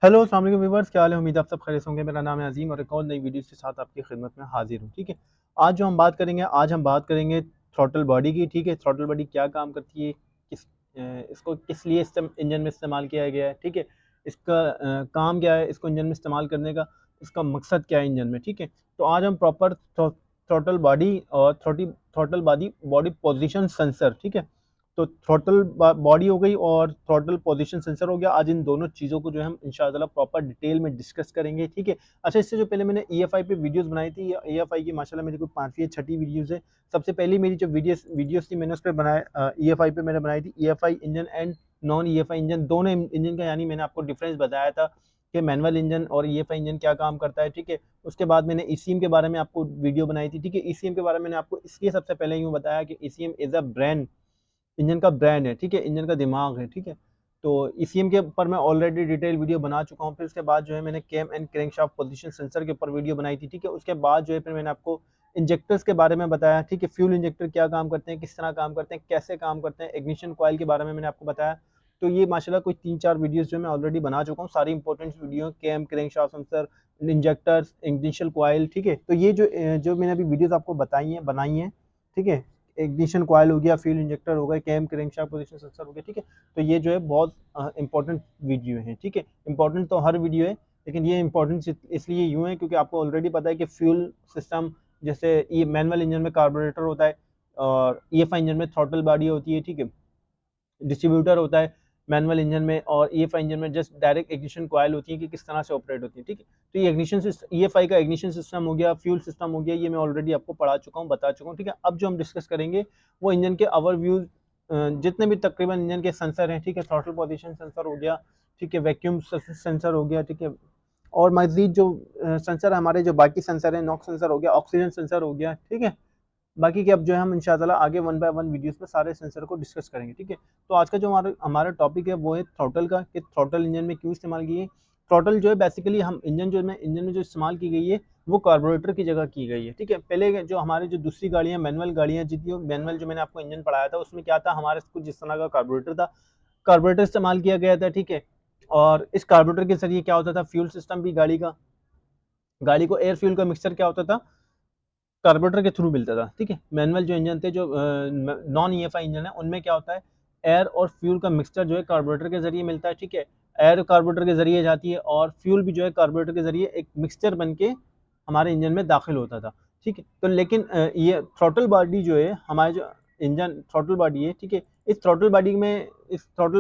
Hello अस्सलाम वालेकुम viewers, क्या हाल है। उम्मीद है आप सब खैरियत होंगे। मेरा नाम है अजीम और एक और नई वीडियो के साथ आपकी खिदमत में हाजिर हूँ। ठीक है, आज हम बात करेंगे थ्रॉटल बॉडी की। ठीक है, थ्रॉटल बॉडी क्या काम करती है, इसको किस लिए इंजन में इस्तेमाल किया गया है। ठीक है, इसका काम क्या है, इसको इंजन में इस्तेमाल करने का इसका मकसद क्या है इंजन में। ठीक है, तो आज हम प्रॉपर थ्रॉटल बॉडी और throttle body body position sensor, ठीक है, तो थ्रॉटल बॉडी हो गई और थ्रॉटल पोजीशन सेंसर हो गया। आज इन दोनों चीज़ों को जो है हम इंशाल्लाह प्रॉपर डिटेल में डिस्कस करेंगे। ठीक है, अच्छा, इससे जो पहले मैंने ईएफआई पे वीडियोस बनाई थी, ईएफआई की माशाल्लाह मेरी कोई 5वीं या 6ठी वीडियोस है। सबसे पहली मेरी जो वीडियोस थी मैंने उस पर बनाया, ईएफआई पे मैंने बनाई थी। EFI engine and non EFI engine, दोनों इंजन का, यानी मैंने आपको डिफरेंस बताया था कि मैनुअल इंजन और ईएफआई इंजन क्या काम करता है। ठीक है, उसके बाद मैंने ईसीएम के बारे में आपको वीडियो बनाई थी। ठीक है, ईसीएम के बारे में मैंने आपको इसलिए सबसे पहले यूँ बताया कि ECM is a brand, engine का ब्रांड है। ठीक है, इंजन का दिमाग है। ठीक है, तो ईसीएम के ऊपर मैं ऑलरेडी डिटेल वीडियो बना चुका हूँ। फिर उसके बाद जो है मैंने cam and crankshaft position sensor के ऊपर वीडियो बनाई थी। ठीक है, उसके बाद जो है फिर मैंने आपको इंजेक्टर्स के बारे में बताया। ठीक है, फ्यूल इंजेक्टर क्या काम करते हैं, किस तरह काम करते हैं, कैसे काम करते हैं, इग्निशन कॉइल के बारे में मैंने आपको बताया। तो ये माशाल्लाह कोई 3-4 वीडियोस जो मैं ऑलरेडी बना चुका हूँ, सारी important video, cam crankshaft sensor, injectors, ignition coil. ठीक है, तो ये जो मैंने अभी वीडियोस आपको बनाई हैं। ठीक है, इग्निशन कॉइल हो गया, फ्यूल इंजेक्टर हो गया, कैम क्रैंकशाफ्ट पोजीशन सेंसर हो गया। ठीक है, तो ये जो है बहुत इंपॉर्टेंट वीडियो है। ठीक है, इंपॉर्टेंट तो हर वीडियो है, लेकिन ये इंपॉर्टेंट इसलिए यूँ है क्योंकि आपको ऑलरेडी पता है कि फ्यूल सिस्टम, जैसे ये मैनुअल इंजन में कार्बोरेटर होता है और ईएफआई इंजन में थ्रॉटल बॉडी होती है। ठीक है, डिस्ट्रीब्यूटर होता है मैनुअल इंजन में, और ईएफआई इंजन में जस्ट डायरेक्ट इग्निशन कॉइल होती है कि किस तरह से ऑपरेट होती है। ठीक है, तो ये ईएफआई का इग्निशन सिस्टम हो गया, फ्यूल सिस्टम हो गया, ये मैं ऑलरेडी आपको पढ़ा चुका हूँ, बता चुका हूँ। ठीक है, अब जो हम डिस्कस करेंगे वो इंजन के ओवरव्यू, जितने भी तकरीबन इंजन के सेंसर हैं। ठीक है, थ्रॉटल पोजीशन सेंसर हो गया, ठीक है, वैक्यूम सेंसर हो गया। ठीक है, और मजीद जो सेंसर है हमारे, जो बाकी सेंसर है, नॉक्स सेंसर हो गया, ऑक्सीजन सेंसर हो गया। ठीक है, बाकी के अब जो है हम इंशाल्लाह आगे वन बाय वन वीडियोस में सारे सेंसर को डिस्कस करेंगे। ठीक है, तो आज का जो हमारा हमारा टॉपिक है वो है थ्रॉटल का, कि थ्रॉटल इंजन में क्यों इस्तेमाल की है। थ्रॉटल जो है बेसिकली हम इंजन में जो इस्तेमाल की गई है वो कार्बोरेटर की जगह की गई है। ठीक है, पहले जो हमारी जो दूसरी गाड़ियाँ, मैनुअल गाड़ियाँ, जितनी मैनुअल जो मैंने आपको इंजन पढ़ाया था उसमें क्या था, हमारे कुछ जिस तरह का कार्बोरेटर था, कार्बोरेटर इस्तेमाल किया गया था। ठीक है, और इस कार्बोरेटर के जरिए क्या होता था, फ्यूल सिस्टम भी गाड़ी को एयर फ्यूल का मिक्सचर क्या होता था, कार्बोरेटर के थ्रू मिलता था। ठीक है, मैनुअल जो इंजन थे, जो नॉन ईएफआई इंजन है, उनमें क्या होता है, एयर और फ्यूल का मिक्सचर जो है कार्बोरेटर के जरिए मिलता है। ठीक है, एयर कार्बोरेटर के जरिए जाती है और फ्यूल भी जो है कार्बोरेटर के जरिए एक मिक्सचर बन के हमारे इंजन में दाखिल होता था। ठीक है, तो लेकिन ये थ्रॉटल बॉडी जो है, हमारे जो इंजन थ्रॉटल बॉडी है, ठीक है, इस थ्रॉटल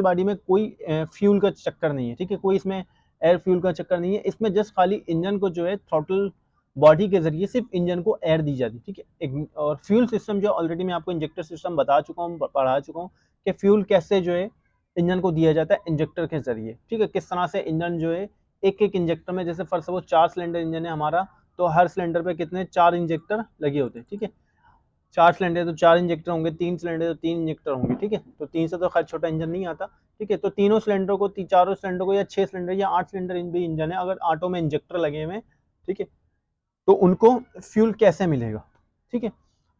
बॉडी में कोई फ्यूल का चक्कर नहीं है। ठीक है, कोई इसमें एयर फ्यूल का चक्कर नहीं है। इसमें जस्ट खाली इंजन को जो है थ्रॉटल बॉडी के जरिए सिर्फ इंजन को एयर दी जाती है। ठीक है, और फ्यूल सिस्टम जो ऑलरेडी मैं आपको इंजेक्टर सिस्टम बता चुका हूँ, पढ़ा चुका हूँ कि फ्यूल कैसे जो है इंजन को दिया जाता है इंजेक्टर के जरिए। ठीक है, किस तरह से इंजन जो है एक एक इंजेक्टर में, जैसे फर्स्ट वो 4 सिलेंडर इंजन है हमारा, तो हर सिलेंडर पे कितने 4 इंजेक्टर लगे होते हैं। ठीक है, 4 सिलेंडर तो 4 इंजेक्टर होंगे, 3 सिलेंडर तो 3 इंजेक्टर होंगे। ठीक है, तो 3 से तो खैर छोटा इंजन नहीं आता। ठीक है, तो तीनों सिलेंडर को, चारों सिलेंडर को, या 6 सिलेंडर या 8 सिलेंडर भी इंजन है, अगर ऑटो में इंजेक्टर लगे हुए हैं, ठीक है, तो उनको फ्यूल कैसे मिलेगा। ठीक है,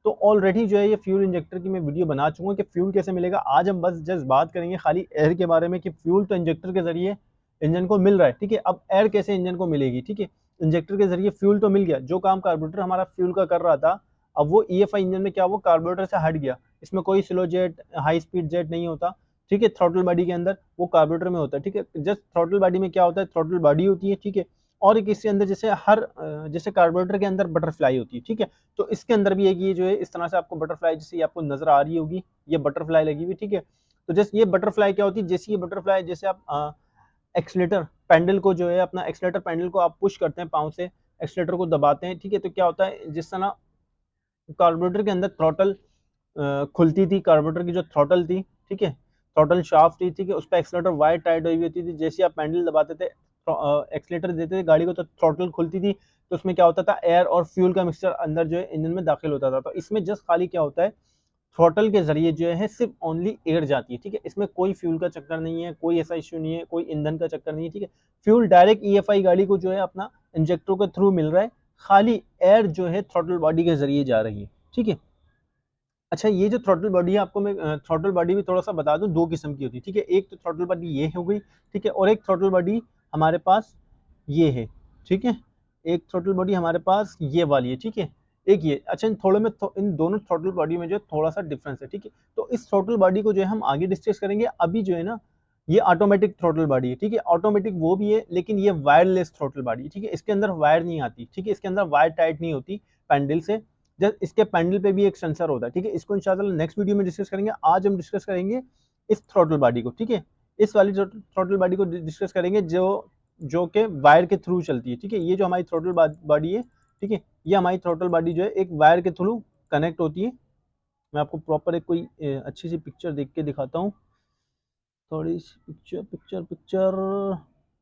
तो ऑलरेडी जो है ये फ्यूल इंजेक्टर की मैं वीडियो बना चुका हूँ कि फ्यूल कैसे मिलेगा। आज हम बस जस्ट बात करेंगे खाली एयर के बारे में कि फ्यूल तो इंजेक्टर के जरिए इंजन को मिल रहा है। ठीक है, अब एयर कैसे इंजन को मिलेगी। ठीक है, इंजेक्टर के जरिए फ्यूल तो मिल गया, जो काम कार्बोरेटर हमारा फ्यूल का कर रहा था, अब वो ईएफआई इंजन में क्या, वो कार्बोरेटर से हट गया। इसमें कोई slow jet, high speed jet नहीं होता। ठीक है, थ्रॉटल बॉडी के अंदर वो कार्बोरेटर में होता है। ठीक है, जस्ट थ्रॉटल बॉडी में क्या होता है, थ्रॉटल बॉडी होती है। ठीक है, और एक इसके अंदर जैसे कार्बोरेटर के अंदर बटरफ्लाई होती है। ठीक है, तो इसके अंदर भी एक ये जो है इस तरह से आपको बटरफ्लाई, जैसे ये आपको नजर आ रही होगी, ये बटरफ्लाई लगी हुई। ठीक है, तो जैसे ये बटरफ्लाई क्या होती है, जैसे ये बटरफ्लाई, जैसे आप एक्सलेटर पेंडल को जो है, अपना एक्सलेटर पेंडल को आप पुश करते हैं पाँव से, एक्सलेटर को दबाते हैं। ठीक है, तो क्या होता है, जिस तरह कार्बोरेटर के अंदर थ्रॉटल खुलती थी, कार्बोरेटर की जो थ्रॉटल थी, ठीक है, थ्रॉटल शाफ्ट थी, ठीक है, उस पर एक्सलेटर वायर टाइट हुई होती थी। जैसे आप पैडल दबाते थे, एक्सलेटर देते थे गाड़ी को, तो थ्रॉटल खुलती थी, तो उसमें क्या होता था, एयर और फ्यूल का मिक्सचर अंदर जो है इंजन में दाखिल होता था। तो इसमें जस्ट खाली क्या होता है, थ्रॉटल के जरिए जो है सिर्फ ओनली एयर जाती है। ठीक है, इसमें कोई फ्यूल का चक्कर नहीं है, कोई ऐसा इश्यू नहीं है, कोई ईंधन का चक्कर नहीं है। ठीक है, फ्यूल डायरेक्ट ईएफआई गाड़ी को जो है अपना इंजेक्टर के थ्रू मिल रहा है, खाली एयर जो है थ्रॉटल बॉडी के जरिए जा रही है। ठीक है, अच्छा, ये जो थ्रॉटल बॉडी है, आपको मैं थ्रॉटल बॉडी भी थोड़ा सा बता दूं, दो किस्म की होती है। ठीक है, एक तो थ्रॉटल बॉडी ये हो गई, ठीक है, और एक थ्रॉटल बॉडी हमारे पास ये है, ठीक है। एक थ्रोटल बॉडी हमारे पास ये वाली है, ठीक है। एक ये, अच्छा इन थोड़े में इन दोनों थ्रोटल बॉडी में जो है थोड़ा सा डिफरेंस है, ठीक है। तो इस थ्रोटल बॉडी को जो है हम आगे डिस्कस करेंगे। अभी जो है ना ये ऑटोमेटिक थ्रोटल बॉडी है, ठीक है। ऑटोमेटिक वो भी है लेकिन ये वायरलेस थ्रोटल बॉडी है, ठीक है। इसके अंदर वायर नहीं आती, ठीक है। इसके अंदर वायर टाइट नहीं होती पैंडल से, जब इसके पैंडल पे भी एक सेंसर होता है, ठीक है। इसको इंशाल्लाह नेक्स्ट वीडियो में डिस्कस करेंगे। आज हम डिस्कस करेंगे इस थ्रोटल बॉडी को, ठीक है। इस वाली थ्रोटल बॉडी को डिस्कस करेंगे जो जो कि वायर के थ्रू चलती है, ठीक है। ये जो हमारी थ्रोटल बॉडी है, ठीक है, ये हमारी थ्रोटल बॉडी जो है एक वायर के थ्रू कनेक्ट होती है। मैं आपको प्रॉपर एक कोई अच्छी सी पिक्चर देख के दिखाता हूँ। थोड़ी सी पिक्चर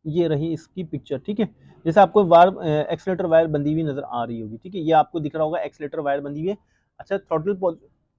ये रही इसकी पिक्चर, ठीक है। जैसे आपको वायर एक्सीलेटर वायर बंधी हुई नजर आ रही होगी, ठीक है। ये आपको दिख रहा होगा एक्सीलेटर वायर बंधी हुई है। अच्छा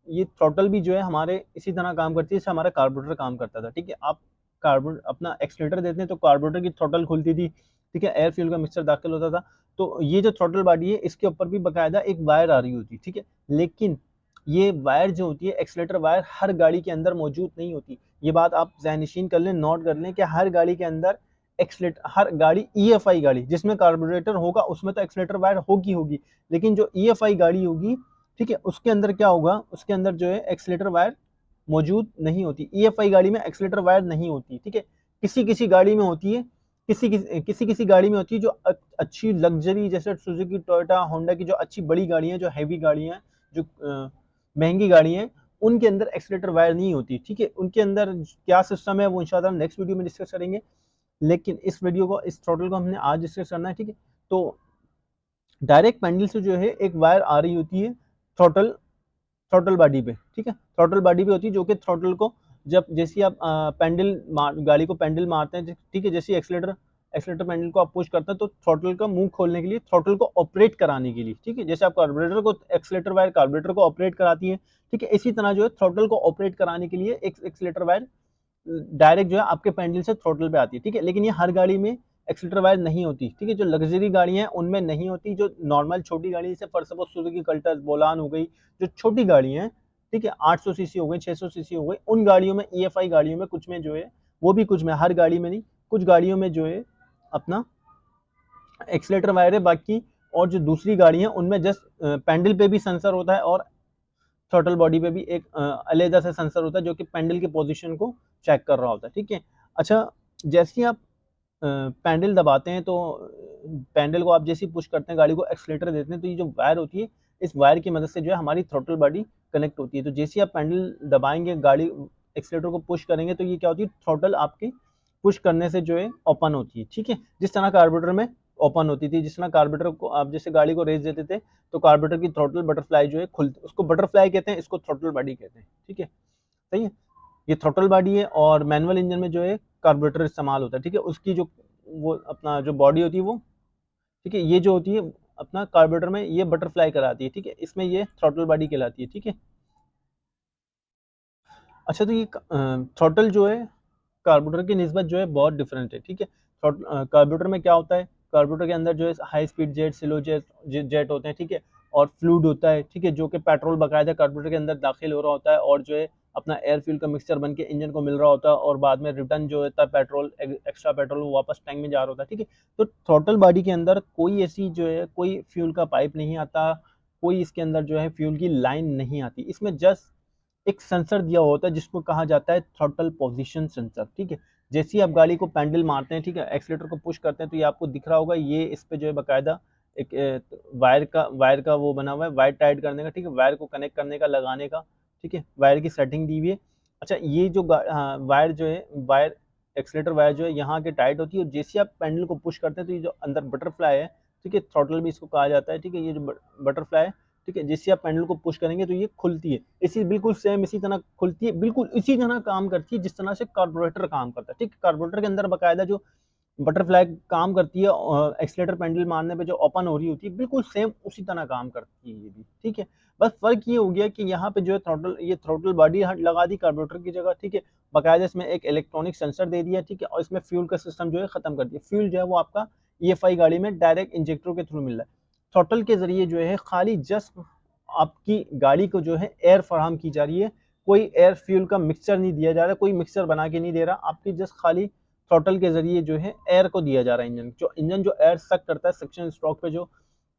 ये थ्रोटल भी जो है हमारे इसी तरह काम करती है जैसे हमारा कार्बोरेटर काम करता था, ठीक है। आप कार्बोरेटर अपना एक्सीलेटर देते हैं तो कार्बोरेटर की थ्रोटल खुलती थी, ठीक है। एयर फ्यूल का मिक्सचर दाखिल होता था। तो ये जो थ्रोटल बॉडी है इसके ऊपर भी बाकायदा एक वायर आ रही होती है, ठीक है। लेकिन ये वायर जो होती है एक्सीलेटर वायर हर गाड़ी के अंदर मौजूद नहीं होती। ये बात आप ज़हनशीन कर लें, नोट कर लें कि हर गाड़ी के अंदर एक्सीलेटर, हर गाड़ी ईएफआई गाड़ी जिसमें कार्बोरेटर होगा उसमें तो एक्सीलेटर वायर होगी, लेकिन जो ईएफआई गाड़ी होगी, ठीक है, उसके अंदर क्या होगा, उसके अंदर जो है एक्सीलेटर वायर मौजूद नहीं होती। ईएफआई गाड़ी में एक्सीलेटर वायर नहीं होती, ठीक है। किसी किसी गाड़ी में होती है, किसी गाड़ी में होती है जो अच्छी लग्जरी जैसे सुजुकी, टोयोटा, होंडा की जो अच्छी बड़ी गाड़ियां, जो हैवी गाड़ियां, जो महंगी गाड़ी हैं, उनके अंदर एक्सीलेटर वायर नहीं होती, ठीक है। उनके अंदर क्या सिस्टम है वो इंशाल्लाह नेक्स्ट वीडियो में डिस्कस करेंगे। लेकिन इस थ्रोटल को हमने आज डिस्कस करना है, ठीक है। तो डायरेक्ट पैंडल से जो है एक वायर आ रही होती है थ्रोटल थ्रोटल बॉडी पे, ठीक है। थ्रोटल बॉडी पे होती है जो कि थ्रोटल को जब जैसे आप गाड़ी को पैंडल मारते हैं, ठीक है, जैसे एक्सीलेटर पैंडल को आप पुश करते हैं तो थ्रोटल का मुंह खोलने के लिए, थ्रोटल को ऑपरेट कराने के लिए, ठीक है। जैसे आप कार्बोरेटर को एक्सीलेटर वायर कार्बोरेटर को ऑपरेट कराती है, ठीक है, इसी तरह जो है थ्रोटल को ऑपरेट कराने के लिए एक एक्सीलेटर वायर डायरेक्ट जो है आपके पैंडल से थ्रोटल पे आती है, ठीक है। लेकिन ये हर गाड़ी में एक्सीलेटर वायर नहीं होती, ठीक है। जो लग्जरी गाड़ियां हैं उनमें नहीं होती। जो नॉर्मल छोटी गाड़ी जैसे for suppose Suzuki Cultus, Bolan हो गई, जो छोटी गाड़ी हैं, ठीक है, 800 सीसी हो गई, 600 सीसी हो गई, उन गाड़ियों में, ईएफआई गाड़ियों में कुछ में जो है, वो भी कुछ में, हर गाड़ी में नहीं, कुछ गाड़ियों में जो है अपना एक्सीलेटर वायर है। बाकी और जो दूसरी गाड़ी है उनमें जस्ट पैंडल पे भी सेंसर होता है और थ्रोटल बॉडी पे भी एक अलहदा से सेंसर होता है जो कि पैंडल के पोजीशन को चेक कर रहा होता है, ठीक है। अच्छा, जैसे ही आप पैंडल दबाते हैं तो पैंडल को आप जैसे ही पुश करते हैं, गाड़ी को एक्सीलेटर देते हैं, तो ये जो वायर होती है, इस वायर की मदद से जो है हमारी थ्रोटल बॉडी कनेक्ट होती है। तो जैसे ही आप पैंडल दबाएंगे, गाड़ी एक्सीलेटर को पुश करेंगे, तो ये क्या होती है, थ्रोटल आपकी पुश करने से जो है ओपन होती है, ठीक है। जिस तरह कार्बोरेटर में ओपन होती थी, जिस तरह कार्बोरेटर को आप जैसे गाड़ी को रेस देते थे तो कार्बोरेटर की थ्रोटल बटरफ्लाई जो है खुलती, उसको बटरफ्लाई कहते हैं, इसको थ्रोटल बॉडी कहते हैं, ठीक है। सही है। ये थ्रोटल बॉडी है और मैनुअल इंजन में जो है कार्बोरेटर इस्तेमाल होता है, ठीक है। उसकी जो वो अपना जो बॉडी होती है वो, ठीक है, ये जो होती है अपना कार्बोरेटर में ये बटरफ्लाई कराती है, ठीक है। इसमें ये थ्रोटल बॉडी कहलाती है, ठीक है। अच्छा, तो ये थ्रोटल जो है कार्बोरेटर की निस्बत जो है बहुत डिफरेंट है, ठीक है। कार्बोरेटर में क्या होता है, कार्बोरेटर के अंदर जो है high speed jet, slow jet होते हैं, ठीक है। और फ्लूइड होता है, ठीक है, जो कि पेट्रोल बकायदा कार्बोरेटर के अंदर दाखिल हो रहा होता है और जो है अपना एयर फ्यूल का मिक्सचर बन के इंजन को मिल रहा होता है और बाद में रिटर्न जो होता है पेट्रोल, एक्स्ट्रा पेट्रोल वो वापस टैंक में जा रहा होता है, ठीक है। तो थ्रोटल बॉडी के अंदर कोई ऐसी जो है कोई फ्यूल का पाइप नहीं आता, कोई इसके अंदर जो है फ्यूल की लाइन नहीं आती। इसमें जस्ट एक सेंसर दिया होता है जिसको कहा जाता है थ्रोटल पोजीशन सेंसर, ठीक है। जैसे ही आप गाड़ी को पैंडल मारते हैं, ठीक है, एक्सीलेटर को पुश करते हैं, तो ये आपको दिख रहा होगा, ये इस पे जो है बाकायदा एक वायर का वो बना हुआ है, वायर टाइट करने का, ठीक है, वायर को कनेक्ट करने का, लगाने का, ठीक है, वायर की सेटिंग दी हुई है। अच्छा, ये जो वायर जो है, वायर एक्सीलेटर वायर जो है यहाँ के टाइट होती है और जैसे आप पैंडल को पुश करते हैं तो ये जो अंदर बटरफ्लाई है, ठीक है, थ्रोटल भी इसको कहा जाता है, ठीक है, ये जो बटरफ्लाई है, ठीक है, जैसे आप पैंडल को पुश करेंगे तो ये खुलती है, इसी बिल्कुल सेम इसी तरह खुलती है, बिल्कुल इसी तरह काम करती है जिस तरह से कार्बोरेटर काम करता है, ठीक है। कार्बोरेटर के अंदर बाकायदा जो बटरफ्लाई काम करती है, एक्सीलेटर पेंडल मारने पे जो ओपन हो रही होती है, बिल्कुल सेम उसी तरह काम करती है ये भी, ठीक है। बस फर्क ये हो गया कि यहाँ पे जो है थ्रोटल बॉडी लगा दी कार्बोरेटर की जगह, ठीक है। बाकायदा इसमें एक इलेक्ट्रॉनिक सेंसर दे दिया, ठीक है, और इसमें फ्यूल का सिस्टम जो है खत्म कर दिया। फ्यूल जो है वो आपका ईएफआई गाड़ी में डायरेक्ट इंजेक्टरों के थ्रू मिल रहा है। थ्रोटल के जरिए जो है खाली जस्ट आपकी गाड़ी को जो है एयर फराहम की जा रही है, कोई एयर फ्यूल का मिक्सचर नहीं दिया जा रहा, कोई मिक्सचर बना के नहीं दे रहा, आपकी जस्ट खाली थ्रॉटल के जरिए जो है एयर को दिया जा रहा है। इंजन जो एयर सक करता है, सक्शन स्ट्रोक पे जो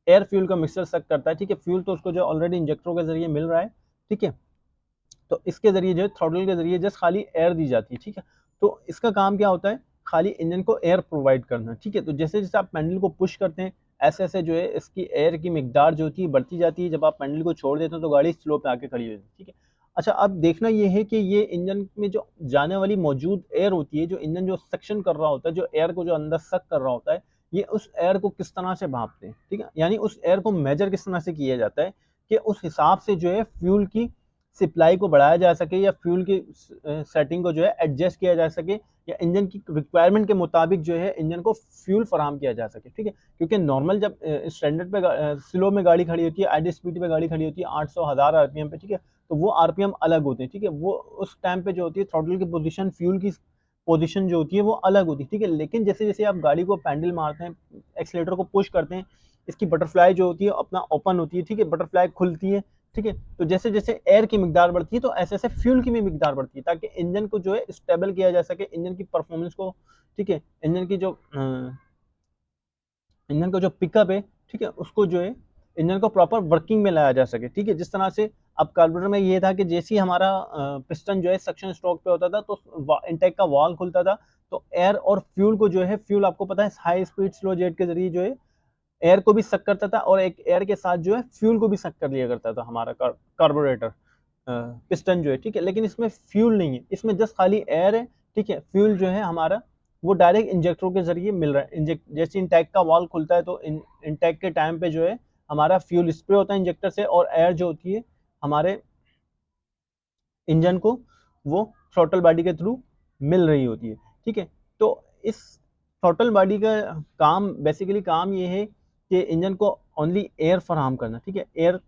एयर फ्यूल का मिक्सचर सक करता है, ठीक है, फ्यूल तो उसको जो ऑलरेडी इंजेक्टरों के जरिए मिल रहा है, ठीक है, तो इसके जरिए जो है थ्रॉटल के जरिए जस्ट खाली एयर दी जाती है, ठीक है। तो इसका काम क्या होता है, खाली इंजन को एयर प्रोवाइड करना, ठीक है। तो जैसे जैसे आप पैडल को पुश करते हैं, ऐसे ऐसे जो है इसकी एयर की मिकदार जो होती है बढ़ती जाती है। जब आप पैडल को छोड़ देते हैं तो गाड़ी स्लो पे आके खड़ी हो जाती है, ठीक है। अच्छा, अब देखना ये है कि ये इंजन में जो जाने वाली मौजूद एयर होती है, जो इंजन जो सक्शन कर रहा होता है, जो एयर को जो अंदर सक कर रहा होता है, ये उस एयर को किस तरह से भापते हैं, ठीक है, यानी उस एयर को मेजर किस तरह से किया जाता है कि उस हिसाब से जो है फ्यूल की सप्लाई को बढ़ाया जा सके, या फ्यूल की सेटिंग को जो है एडजस्ट किया जा सके, या इंजन की रिक्वायरमेंट के मुताबिक जो है इंजन को फ्यूल फराहम किया जा सके, ठीक है। क्योंकि नॉर्मल जब स्टैंडर्ड पे स्लो में गाड़ी खड़ी होती है, आईडी स्पीड पे गाड़ी खड़ी होती है 800 1000 आरपीएम पे, ठीक है, तो वो आरपीएम अलग होते हैं, ठीक है। वो उस टाइम पे जो होती है थ्रॉटल की पोजीशन, फ्यूल की पोजीशन जो होती है वो अलग होती है, ठीक है। लेकिन जैसे जैसे आप गाड़ी को पैडल मारते हैं, एक्सीलेटर को पुश करते हैं, इसकी बटरफ्लाई जो होती है अपना ओपन होती है, ठीक है, बटरफ्लाई खुलती है, ठीक है। तो जैसे जैसे एयर की मिकदार बढ़ती है तो ऐसे ऐसे फ्यूल की भी मिकदार बढ़ती है, ताकि इंजन को जो है स्टेबल किया जा सके, इंजन की परफॉर्मेंस को, ठीक है, इंजन का जो पिकअप है, ठीक है, उसको जो है इंजन को प्रॉपर वर्किंग में लाया जा सके, ठीक है। जिस तरह से अब कार्बोरेटर में ये था कि जैसे ही हमारा पिस्टन जो है सक्शन स्ट्रोक पे होता था तो इनटेक का वाल्व खुलता था, तो एयर और फ्यूल को जो है, फ्यूल आपको पता है हाई स्पीड स्लो जेट के जरिए जो है एयर को भी सक करता था, और एक एयर के साथ जो है फ्यूल को भी सक कर लिया करता था हमारा कार्बोरेटर पिस्टन जो है, ठीक है। लेकिन इसमें फ्यूल नहीं है, इसमें जस्ट खाली एयर है, ठीक है। फ्यूल जो है हमारा वो डायरेक्ट इंजेक्टरों के जरिए मिल रहा है। जैसे इंटेक का वाल्व खुलता है तो इंटेक के टाइम पे जो है हमारा फ्यूल स्प्रे होता है इंजेक्टर से, और एयर जो होती है हमारे इंजन को वो थ्रॉटल बॉडी के थ्रू मिल रही होती है, ठीक है। तो इस थ्रॉटल बॉडी का काम, बेसिकली काम ये है कि इंजन को ओनली एयर फराहम करना, ठीक है, एयर,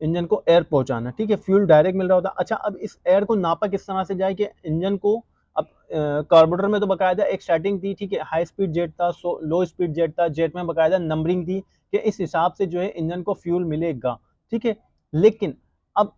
इंजन को एयर पहुंचाना, ठीक है, फ्यूल डायरेक्ट मिल रहा होता है। अच्छा, अब इस एयर को नापा किस तरह से जाए कि इंजन को, अब कार्बोरेटर में तो बकायदा एक सेटिंग थी, ठीक है, हाई स्पीड जेट था, लो स्पीड जेट था, जेट में बकायदा नंबरिंग थी कि इस हिसाब से जो है इंजन को फ्यूल मिलेगा, ठीक है। लेकिन अब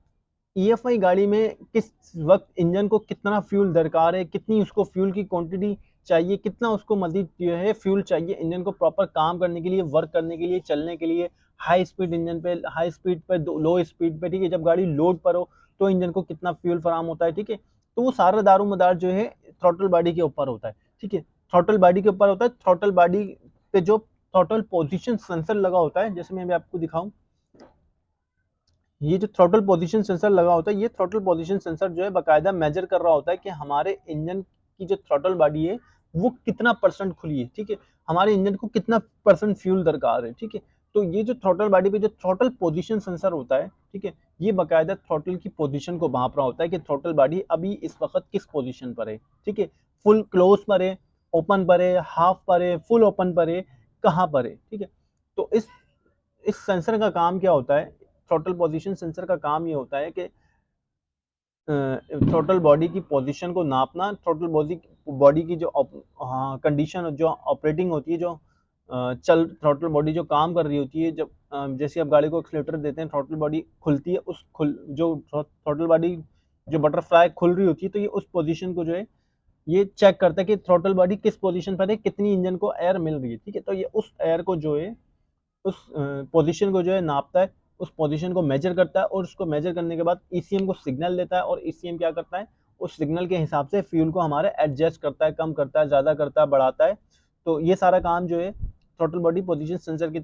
ईएफआई गाड़ी में किस वक्त इंजन को कितना फ्यूल दरकार है, कितनी उसको फ्यूल की क्वांटिटी चाहिए, कितना उसको मजीद जो है फ्यूल चाहिए इंजन को प्रॉपर काम करने के लिए, वर्क करने के लिए, चलने के लिए, हाई स्पीड इंजन पे, हाई स्पीड पे, लो स्पीड पे, ठीक है, जब गाड़ी लोड पर हो तो इंजन को कितना फ्यूल फराहम होता है, ठीक है। तो वो सारा दारोमदार जो है थ्रॉटल बॉडी के ऊपर होता है, ठीक है, थ्रॉटल बॉडी के ऊपर होता है। थ्रॉटल बॉडी पे जो थ्रॉटल पोजीशन सेंसर लगा होता है, जैसे मैं भी आपको दिखाऊं, ये जो थ्रॉटल पोजीशन सेंसर लगा होता है, ये थ्रॉटल पोजीशन सेंसर जो है बाकायदा मेजर कर रहा होता है कि हमारे इंजन की जो थ्रॉटल बॉडी है वो कितना परसेंट खुली है, ठीक है, हमारे इंजन को कितना परसेंट फ्यूल दरकार है, ठीक है। तो ये जो थ्रॉटल बॉडी पे जो थ्रॉटल पोजीशन सेंसर होता है, ठीक है, ये बाकायदा थ्रॉटल की पोजीशन को माप रहा होता है कि थ्रॉटल बॉडी अभी इस वक्त किस पोजीशन पर है, ठीक है, फुल क्लोज पर है, ओपन पर है, हाफ पर है, फुल ओपन पर है, कहाँ पर है, ठीक है। तो इस सेंसर का काम क्या होता है, थ्रॉटल पोजीशन सेंसर का काम ये होता है कि थ्रॉटल बॉडी की पोजीशन को नापना, थ्रॉटल बॉडी की जो कंडीशन, जो ऑपरेटिंग होती है, जो चल थ्रॉटल बॉडी जो काम कर रही होती है, जब जैसे आप गाड़ी को एक्सीलेटर देते हैं, थ्रॉटल बॉडी खुलती है, उस जो थ्रॉटल बॉडी जो बटरफ्लाई खुल रही होती है, तो ये उस पोजीशन को जो है ये चेक करता है कि थ्रॉटल बॉडी किस पोजीशन पर है, कितनी इंजन को एयर मिल रही है, ठीक है। तो ये उस एयर को जो है, उस पोजीशन को जो है नापता है, उस पोजीशन को मेजर करता है, और उसको मेजर करने के बाद ईसीएम को सिग्नल देता है, और ईसीएम क्या करता है, उस सिग्नल के हिसाब से फ्यूल को हमारे एडजस्ट करता है, कम करता है, ज़्यादा करता है, बढ़ाता है। तो ये सारा काम जो है थ्रॉटल बॉडी पोजीशन सेंसर की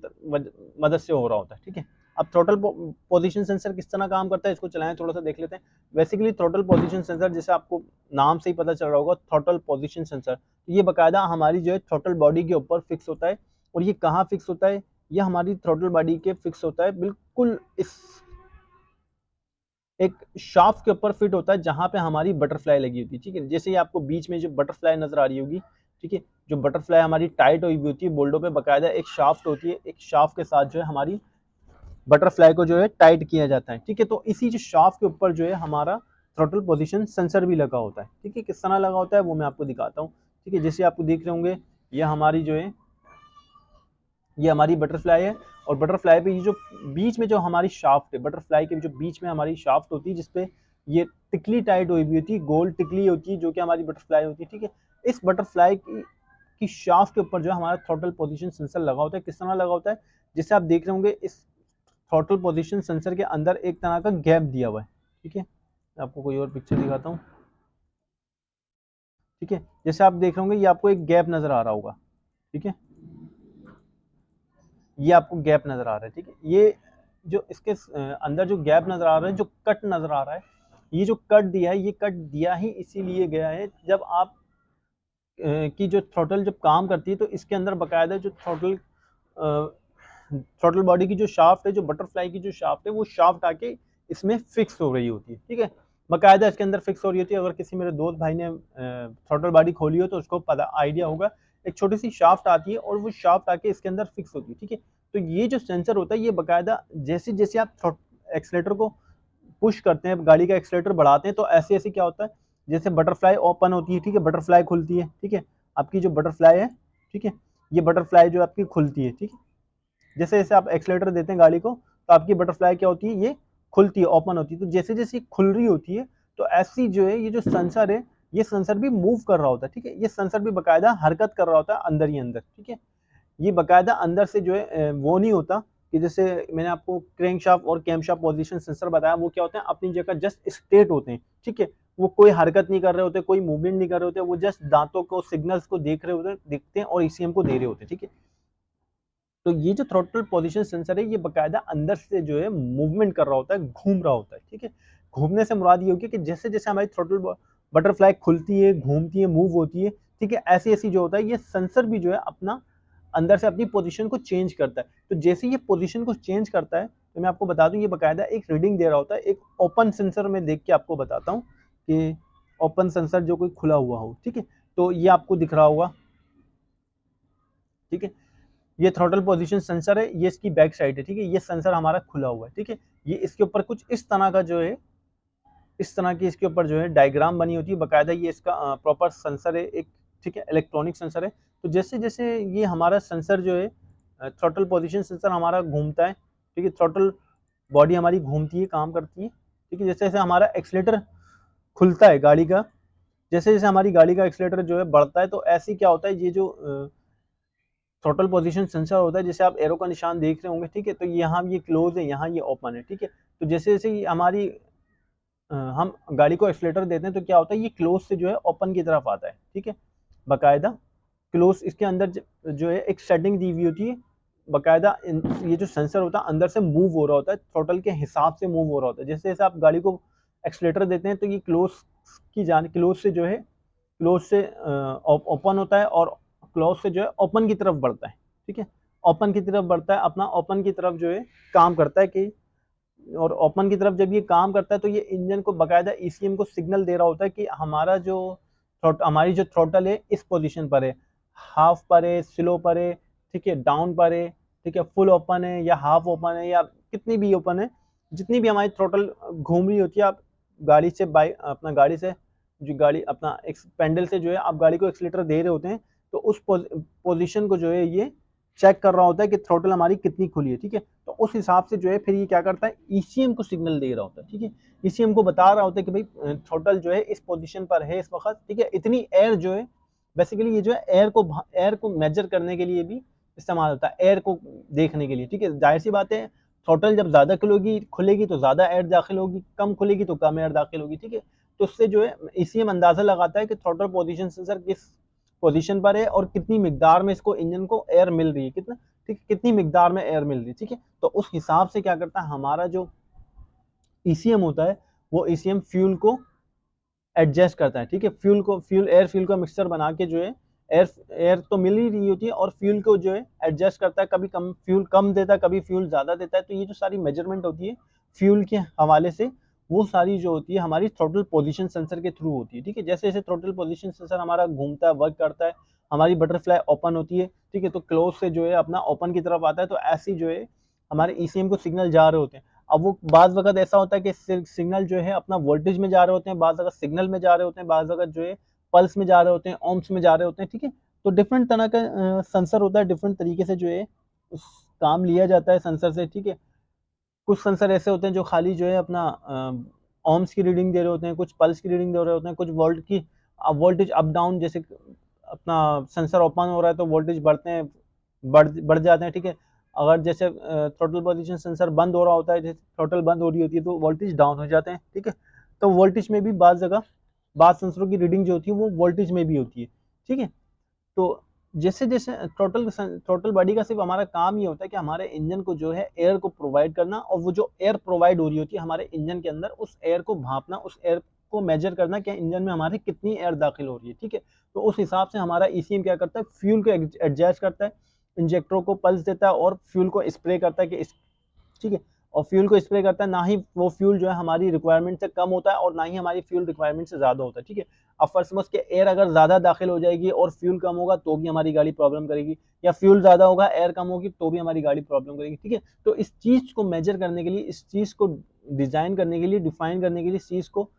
मदद से हो रहा होता है, ठीक है। अब थ्रॉटल पोजीशन सेंसर किस तरह काम करता है, इसको चलाएं, थोड़ा सा देख लेते हैं। बेसिकली थ्रॉटल पोजीशन सेंसर, जैसे आपको नाम से ही पता चल रहा होगा, थ्रॉटल पोजीशन सेंसर, तो ये बाकायदा हमारी जो है थ्रॉटल बॉडी के ऊपर फिक्स होता है। और ये कहाँ फिक्स होता है, ये हमारी थ्रॉटल बॉडी के फिक्स होता है बिल्कुल इस एक शाफ्ट के ऊपर फिट होता है जहां पे हमारी बटरफ्लाई लगी होती है, ठीक है। जैसे ही आपको बीच में जो बटरफ्लाई नजर आ रही होगी, ठीक है, जो बटरफ्लाई हमारी टाइट हुई होती है बोल्डो पे, बकायदा एक शाफ्ट होती है, एक शाफ्ट के साथ जो है हमारी बटरफ्लाई को जो है टाइट किया जाता है, ठीक है। तो इसी जो शाफ्ट के ऊपर जो है हमारा थ्रॉटल पोजीशन सेंसर भी लगा होता है, ठीक है। किस तरह लगा होता है वो मैं आपको दिखाता हूँ, ठीक है। जैसे आपको देख रहे होंगे, ये हमारी जो है, ये हमारी बटरफ्लाई है, और बटरफ्लाई पे ये जो बीच में जो हमारी शाफ्ट है, बटरफ्लाई के जो बीच में हमारी शाफ्ट होती है, जिसपे ये टिकली टाइट हुई भी होती है, गोल टिकली होती है, जो कि हमारी बटरफ्लाई होती है, ठीक है। इस बटरफ्लाई की शाफ्ट के ऊपर जो है हमारा थ्रॉटल पोजीशन सेंसर लगा होता है। किस तरह लगा होता है, जैसे आप देख रहे होंगे इस थ्रॉटल पोजीशन सेंसर के अंदर एक तरह का गैप दिया हुआ है। ठीक है, आपको कोई और पिक्चर दिखाता हूँ। ठीक है, जैसे आप देख रहे होंगे ये आपको एक गैप नजर आ रहा होगा। ठीक है, ये आपको गैप नजर आ रहा है। ठीक है, ये जो इसके अंदर जो गैप नजर आ रहा है, जो कट नजर आ रहा है, ये जो कट दिया है, ये कट दिया ही इसीलिए गया है जब आप की जो थ्रॉटल जब काम करती है तो इसके अंदर बकायदा जो थ्रॉटल बॉडी की जो शाफ्ट है, जो बटरफ्लाई की जो शाफ्ट है, वो शाफ्ट आके इसमें फिक्स हो रही होती है। ठीक है, बकायदा इसके अंदर फिक्स हो रही होती है। अगर किसी मेरे दोस्त भाई ने थ्रॉटल बॉडी खोली हो तो उसको पता आइडिया होगा, एक छोटी सी शाफ्ट आती है और वो शाफ्ट आके इसके अंदर फिक्स होती है। ठीक है, तो ये जो सेंसर होता है ये बकायदा जैसे जैसे आप एक्सलेटर को पुश करते हैं, गाड़ी का एक्सलेटर बढ़ाते हैं, तो ऐसे ऐसे क्या होता है, जैसे बटरफ्लाई ओपन होती है, ठीक है, बटरफ्लाई खुलती है। ठीक है, आपकी जो बटरफ्लाई है, ठीक है, ये बटरफ्लाई जो आपकी खुलती है। ठीक है, जैसे जैसे आप एक्सलेटर देते हैं गाड़ी को तो आपकी बटरफ्लाई क्या होती है, ये खुलती है, ओपन होती है। तो जैसे जैसे खुल रही होती है तो ऐसी जो है ये जो सेंसर है, ये सेंसर भी मूव कर रहा होता है। ठीक है, ये सेंसर भी बकायदा हरकत कर रहा होता है अंदर ही अंदर। ठीक है, ये बकायदा अंदर से जो है वो नहीं होता कि जैसे मैंने आपको क्रैंकशाफ्ट और कैमशाफ्ट पोजीशन सेंसर बताया, वो क्या होते हैं, अपनी जगह जस्ट स्ट्रेट होते हैं। ठीक है, वो कोई हरकत नहीं कर रहे होते, कोई मूवमेंट नहीं कर रहे होते, वो जस्ट दांतों को सिग्नल्स को देख रहे होते, देखते हैं और ईसीएम को दे रहे होते हैं। ठीक है, तो ये जो थ्रॉटल पोजीशन सेंसर है ये बकायदा अंदर से जो है मूवमेंट कर रहा होता है, घूम रहा होता है। ठीक है, घूमने से मुराद ये होगी कि जैसे जैसे हमारी थ्रॉटल बटरफ्लाई खुलती है, घूमती है, मूव होती है, ठीक है, ऐसी ऐसी जो होता है ये सेंसर भी जो है अपना अंदर से अपनी पोजीशन को चेंज करता है। तो जैसे ये पोजीशन को चेंज करता है तो मैं आपको बता दूं ये बकायदा एक रीडिंग दे रहा होता है। एक ओपन सेंसर में देख के आपको बताता हूँ कि ओपन सेंसर जो कोई खुला हुआ हो। ठीक है, तो ये आपको दिख रहा होगा। ठीक है, ये थ्रॉटल पोजीशन सेंसर है, ये इसकी बैक साइड है। ठीक है, ये सेंसर हमारा खुला हुआ है। ठीक है, ये इसके ऊपर कुछ इस तरह का जो है, इस तरह की इसके ऊपर जो है डायग्राम बनी होती है बकायदा, ये इसका प्रॉपर सेंसर है एक। ठीक है, इलेक्ट्रॉनिक सेंसर है। तो जैसे जैसे ये हमारा सेंसर जो है थ्रॉटल पोजीशन सेंसर हमारा घूमता है, ठीक है, थ्रॉटल बॉडी हमारी घूमती है, काम करती है। ठीक है, जैसे जैसे हमारा एक्सीलेटर खुलता है गाड़ी का, जैसे जैसे हमारी गाड़ी का एक्सीलेटर जो है बढ़ता है, तो ऐसे क्या होता है, ये जो थ्रॉटल पोजीशन सेंसर होता है, जैसे आप एरो का निशान देख रहे होंगे। ठीक है, तो यहाँ ये क्लोज है, यहाँ ये ओपन है। ठीक है, तो जैसे जैसे हमारी हम गाड़ी को एक्सीलेटर देते हैं तो क्या होता है, ये क्लोज से जो है ओपन की तरफ आता है। ठीक है, बकायदा क्लोज इसके अंदर जो है एक सेटिंग दी हुई होती है बकायदा। ये जो सेंसर होता है अंदर से मूव हो रहा होता है, थ्रॉटल के हिसाब से मूव हो रहा होता है। जैसे जैसे आप गाड़ी को एक्सीलेटर देते हैं तो ये क्लोज से जो है, क्लोज से ओपन होता है और क्लोज से जो है ओपन की तरफ बढ़ता है। ठीक है, ओपन की तरफ बढ़ता है, अपना ओपन की तरफ जो है काम करता है कि, और ओपन की तरफ जब ये काम करता है तो ये इंजन को बकायदा ईसीएम को सिग्नल दे रहा होता है कि हमारा जो हमारी जो थ्रॉटल है इस पोजीशन पर है, हाफ पर है, स्लो पर है, ठीक है, डाउन पर है, ठीक है, फुल ओपन है या हाफ ओपन है या कितनी भी ओपन है, जितनी भी हमारी थ्रॉटल घूम रही होती है, आप गाड़ी से अपना गाड़ी से जो गाड़ी अपना एक पेंडल से जो है आप गाड़ी को एक्सीलेटर दे रहे होते हैं, तो उस पोजीशन को जो है ये चेक कर रहा होता है कि थ्रॉटल हमारी कितनी खुली है। ठीक है, तो उस हिसाब से जो है फिर ये क्या करता है, ईसीएम को सिग्नल दे रहा होता है। ठीक है, ईसीएम को बता रहा होता है कि भाई थ्रॉटल जो है इस पोजीशन पर है इस वक्त। ठीक है, इतनी एयर जो है, बेसिकली ये जो है एयर को मेजर करने के लिए भी इस्तेमाल होता है, एयर को देखने के लिए। ठीक है, जाहिर सी बात है थ्रॉटल जब ज्यादा खुलेगी तो ज्यादा एयर दाखिल होगी, कम खुलेगी तो कम एयर दाखिल होगी। ठीक है, तो उससे जो है ईसीएम अंदाजा लगाता है कि थ्रॉटल पोजीशन सेंसर किस पोजीशन पर है और कितनी मिकदार में इसको इंजन को एयर मिल रही है, कितना, ठीक, कितनी मिकदार में एयर मिल रही है। ठीक है, तो उस हिसाब से क्या करता है हमारा जो ईसीएम होता है, वो ईसीएम फ्यूल को एडजस्ट करता है। ठीक है, फ्यूल का मिक्सचर बना के जो है एयर एयर तो मिल ही रही होती है और फ्यूल को जो है एडजस्ट करता है, कभी कम फ्यूल कम देता है, कभी फ्यूल ज़्यादा देता है। तो ये जो सारी मेजरमेंट होती है फ्यूल के हवाले से, वो सारी जो होती है हमारी थ्रॉटल पोजीशन सेंसर के थ्रू होती है। ठीक है, जैसे जैसे थ्रॉटल पोजीशन सेंसर हमारा घूमता है, वर्क करता है, हमारी बटरफ्लाई ओपन होती है। ठीक है, तो क्लोज से जो है अपना ओपन की तरफ आता है, तो ऐसी जो है हमारे ईसीएम को सिग्नल जा रहे होते हैं। अब वो बाज़ वक़्त ऐसा होता है कि सिग्नल जो है अपना वोल्टेज में जा रहे होते हैं, बाज़ वक़्त सिग्नल में जा रहे होते हैं, बाज़ वक़्त जो है पल्स में जा रहे होते हैं, ओम्स में जा रहे होते हैं। ठीक है, तो डिफरेंट तरह का सेंसर होता है, डिफरेंट तरीके से जो है उस काम लिया जाता है सेंसर से। ठीक है, कुछ सेंसर ऐसे होते हैं जो खाली जो है अपना ओम्स की रीडिंग दे रहे होते हैं, कुछ पल्स की रीडिंग दे रहे होते हैं, कुछ वोल्ट की अब वोल्टेज अप डाउन, जैसे अपना सेंसर ओपन हो रहा है तो वोल्टेज बढ़ते हैं, बढ़ जाते हैं, ठीक है। अगर जैसे थ्रोटल पोजीशन सेंसर बंद हो रहा होता है, जैसे थ्रोटल बंद हो रही होती है तो वोल्टेज डाउन हो जाते हैं, ठीक है। तो वोल्टेज में भी बाज़ जगह बाद सेंसरों की रीडिंग जो होती है वो वोल्टेज में भी होती है, ठीक है। तो जैसे जैसे थ्रोटल बॉडी का सिर्फ हमारा काम ये होता है कि हमारे इंजन को जो है एयर को प्रोवाइड करना, और वो जो एयर प्रोवाइड हो रही होती है हमारे इंजन के अंदर, उस एयर को भापना, उस एयर को मेजर करना कि इंजन में हमारे कितनी एयर दाखिल हो रही है, ठीक है। तो उस हिसाब से हमारा ईसीएम क्या करता है, फ्यूल को एडजस्ट करता है, इंजेक्टरों को पल्स देता है और फ्यूल को स्प्रे करता है कि इस, ठीक है। और फ्यूल को स्प्रे करता है, ना ही वो फ्यूल जो है हमारी रिक्वायरमेंट से कम होता है और ना ही हमारी फ्यूल रिक्वायरमेंट से ज़्यादा होता है, ठीक है। अब फर्स्ट समझ के एयर अगर ज़्यादा दाखिल हो जाएगी और फ्यूल कम होगा तो भी हमारी गाड़ी प्रॉब्लम करेगी, या फ्यूल ज़्यादा होगा एयर कम होगी तो भी हमारी गाड़ी प्रॉब्लम करेगी, ठीक है। तो इस चीज़ को मेजर करने के लिए, इस चीज़ को डिज़ाइन करने के लिए, डिफाइन करने के लिए, इस चीज़ को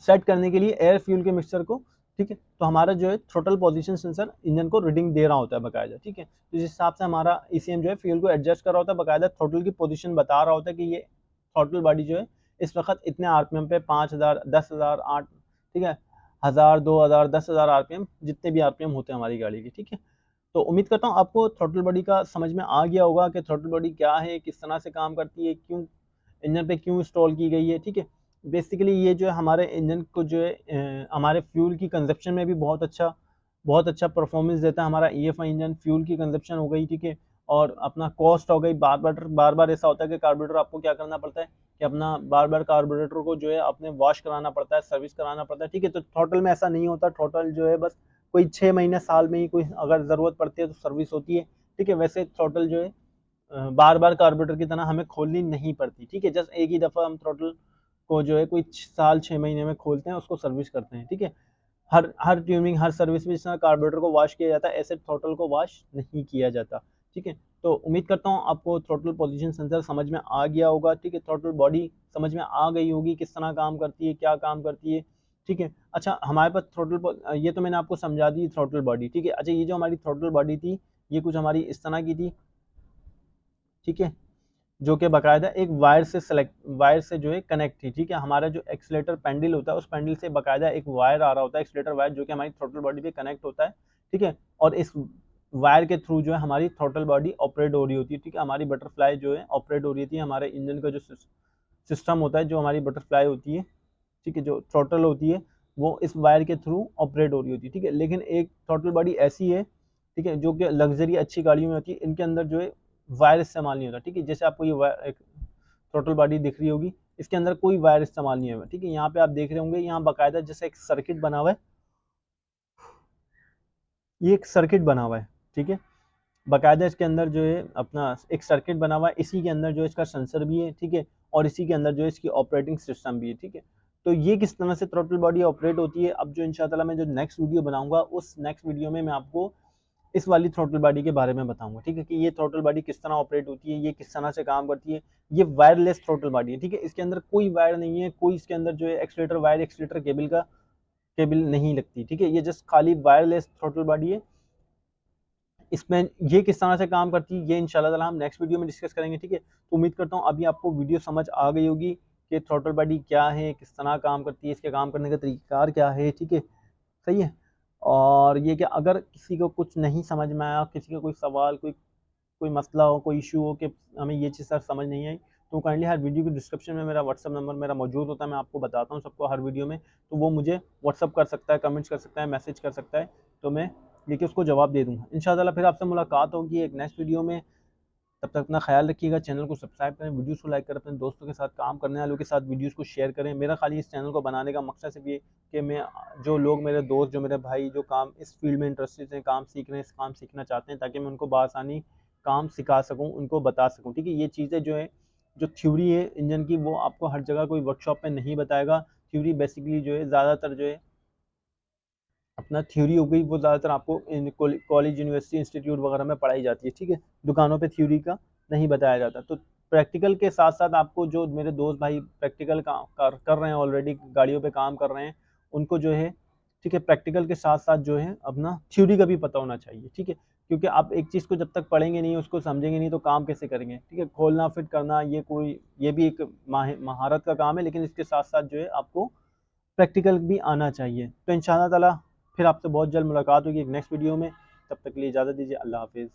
सेट करने के लिए एयर फ्यूल के मिक्सचर को, ठीक है, तो हमारा जो है थ्रोटल पोजीशन सेंसर इंजन को रीडिंग दे रहा होता है बकायदा, ठीक है। तो इस हिसाब से हमारा ईसीएम जो है फ्यूल को एडजस्ट कर रहा होता है, बकायदा थ्रोटल की पोजीशन बता रहा होता है कि ये थ्रोटल बॉडी जो है इस वक्त इतने आरपीएम पे 5000, 10,000, 8, ठीक है, 1000, 2000, 10,000 आरपीएम, जितने भी आरपीएम होते हैं हमारी गाड़ी के, ठीक है। तो उम्मीद करता हूँ आपको थ्रोटल बॉडी का समझ में आ गया होगा कि थ्रोटल बॉडी क्या है, किस तरह से काम करती है, क्यों इंजन पे क्यों इंस्टॉल की गई है, ठीक है। बेसिकली ये जो है हमारे इंजन को जो है हमारे फ्यूल की कंजप्शन में भी बहुत अच्छा परफॉर्मेंस देता है हमारा ईएफआई इंजन। फ्यूल की कंजप्शन हो गई, ठीक है, और अपना कॉस्ट हो गई। बार बार ऐसा होता है कि कार्बोरेटर आपको क्या करना पड़ता है कि अपना बार बार कार्बोरेटर को जो है अपने वॉश कराना पड़ता है, सर्विस कराना पड़ता है, ठीक है। तो थ्रोटल में ऐसा नहीं होता, थ्रोटल जो है बस कोई 6 महीने साल में ही कोई अगर ज़रूरत पड़ती है तो सर्विस होती है, ठीक है। वैसे थ्रोटल जो है बार बार कार्बोरेटर की तरह हमें खोलनी नहीं पड़ती, ठीक है। जस्ट एक ही दफ़ा हम थ्रोटल को जो है कोई साल 6 महीने में खोलते हैं, उसको सर्विस करते हैं, ठीक है। हर हर ट्यूनिंग, हर सर्विस में जिस तरह कार्बोरेटर को वॉश किया जाता है ऐसे थ्रोटल को वॉश नहीं किया जाता, ठीक है। तो उम्मीद करता हूँ आपको थ्रोटल पोजीशन सेंसर समझ में आ गया होगा, ठीक है। थ्रोटल बॉडी समझ में आ गई होगी, किस तरह काम करती है, क्या काम करती है, ठीक है। अच्छा, हमारे पास थ्रोटल, ये तो मैंने आपको समझा दी थ्रोटल बॉडी, ठीक है। अच्छा, ये जो हमारी थ्रोटल बॉडी थी ये कुछ हमारी इस तरह की थी, ठीक है, जो कि बाकायदा एक वायर से जो है कनेक्ट थी, ठीक है। हमारा जो एक्सीलेटर पेंडल होता है उस पेंडल से बाकायदा एक वायर आ रहा होता है, एक्सीलेटर वायर, जो कि हमारी थ्रोटल बॉडी पे कनेक्ट होता है, ठीक है। और इस वायर के थ्रू जो है हमारी थ्रोटल बॉडी ऑपरेट हो रही होती है, ठीक है। हमारी बटरफ्लाई जो है ऑपरेट हो रही थी, हमारे इंजन का जो सिस्टम होता है, जो हमारी बटरफ्लाई होती है, ठीक है, जो थ्रोटल होती है वो इस वायर के थ्रू ऑपरेट हो रही होती है, ठीक है। लेकिन एक थ्रोटल बॉडी ऐसी है, ठीक है, जो कि लग्जरी अच्छी गाड़ियों में होती है, इनके अंदर जो है वायर इस्तेमाल नहीं होता, ठीक है। जैसे आपको ये एक थ्रोटल बॉडी दिख रही होगी, इसके अंदर कोई वायर इस्तेमाल नहीं होगा, ठीक है। यहाँ पे आप देख रहे होंगे, यहाँ बाकायदा जैसे एक सर्किट बना हुआ है, ये एक सर्किट बना हुआ है, ठीक है। बाकायदा इसके अंदर जो है अपना एक सर्किट बना हुआ है, इसी के अंदर जो है इसका सेंसर भी है, ठीक है, और इसी के अंदर जो है इसकी ऑपरेटिंग सिस्टम भी है, ठीक है। तो ये किस तरह से थ्रोटल बॉडी ऑपरेट होती है, अब जो इंशाल्लाह मैं जो नेक्स्ट वीडियो बनाऊंगा उस नेक्स्ट वीडियो में मैं आपको इस वाली थ्रोटल बॉडी के बारे में बताऊंगा, ठीक है, कि ये थ्रोटल बॉडी किस तरह ऑपरेट होती है, ये किस तरह से काम करती है। ये वायरलेस थ्रोटल बॉडी है, ठीक है, इसके अंदर कोई वायर नहीं है, कोई इसके अंदर जो है एक्सीलेटर वायर, एक्सीलेटर केबल नहीं लगती, ठीक है। ये जस्ट खाली वायरलेस थ्रोटल बॉडी है। इसमें ये किस तरह से काम करती है ये इंशाल्लाह ताला हम नेक्स्ट वीडियो में डिस्कस करेंगे, ठीक है। तो उम्मीद करता हूँ अभी आपको वीडियो समझ आ गई होगी कि थ्रोटल बॉडी क्या है, किस तरह काम करती है, इसके काम करने का तरीक़ाकार क्या है, ठीक है, सही है। और ये कि अगर किसी को कुछ नहीं समझ में आया, किसी का कोई सवाल, कोई कोई मसला हो, कोई इशू हो कि हमें ये चीज़ सर समझ नहीं आई, तो काइंडली हर वीडियो के डिस्क्रिप्शन में मेरा व्हाट्सअप नंबर मेरा मौजूद होता है, मैं आपको बताता हूँ सबको हर वीडियो में। तो वो मुझे व्हाट्सअप कर सकता है, कमेंट्स कर सकता है, मैसेज कर सकता है, तो मैं देखिए उसको जवाब दे दूँगा। इंशाअल्लाह फिर आपसे मुलाकात होगी एक नेक्स्ट वीडियो में। तब तक अपना ख्याल रखिएगा, चैनल को सब्सक्राइब करें, वीडियोज़ को लाइक करें, अपने दोस्तों के साथ, काम करने वालों के साथ वीडियोज़ को शेयर करें। मेरा खाली इस चैनल को बनाने का मकसद सिर्फ ये कि मैं जो लोग मेरे दोस्त, जो मेरे भाई जो काम इस फील्ड में इंटरेस्टेड हैं, काम सीख रहे हैं, इस काम सीखना चाहते हैं, ताकि मैं उनको बआसानी काम सिखा सकूँ, उनको बता सकूँ, ठीक है। ये चीज़ें जो है, जो थ्योरी है इंजन की, वो आपको हर जगह कोई वर्कशॉप में नहीं बताएगा। थ्योरी बेसिकली जो है ज़्यादातर जो है अपना थ्योरी हो गई, वो ज़्यादातर आपको इन कॉलेज, यूनिवर्सिटी, इंस्टीट्यूट वगैरह में पढ़ाई जाती है, ठीक है। दुकानों पे थ्योरी का नहीं बताया जाता। तो प्रैक्टिकल के साथ साथ आपको, जो मेरे दोस्त भाई प्रैक्टिकल काम कर रहे हैं, ऑलरेडी गाड़ियों पे काम कर रहे हैं, उनको जो है, ठीक है, प्रैक्टिकल के साथ साथ जो है अपना थ्योरी का भी पता होना चाहिए, ठीक है। क्योंकि आप एक चीज़ को जब तक पढ़ेंगे नहीं, उसको समझेंगे नहीं, तो काम कैसे करेंगे, ठीक है। खोलना फिट करना ये भी एक महारत का काम है, लेकिन इसके साथ साथ जो है आपको प्रैक्टिकल भी आना चाहिए। तो इंशाअल्लाह ताला फिर आपसे बहुत जल्द मुलाकात होगी एक नेक्स्ट वीडियो में। तब तक के लिए इजाज़त दीजिए। अल्लाह हाफ़िज़।